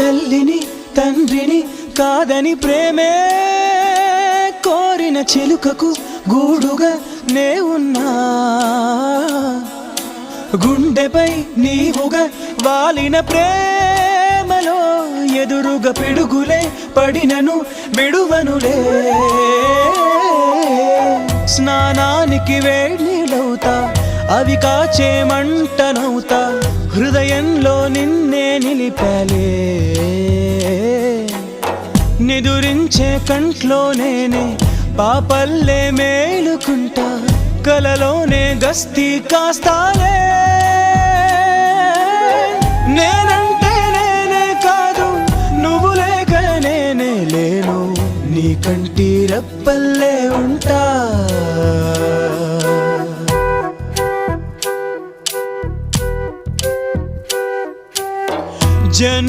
తల్లిని తండ్రిని కాదని ప్రేమే కోరిన చిలుకకు గూడుగా నే ఉన్నా గుండెపై నీవుగా వాలిన ప్రేమలో ఎదురుగా పిడుగులే పడినను విడువనులే స్నానానికి వేడినీళ్ళవుతా అవి కాచే మంటనవుతా హృదయంలో నిన్నే నిలిపాలే నిదురించే కంట్లో నేనే పాపల్లే మేలుకుంటా కలలోనే గస్తీ కాస్తాలే నేనంటే నేనే కాదు నువ్వు లేక నేనే లేను నీ కంటి రెప్పల్లే ఉంటా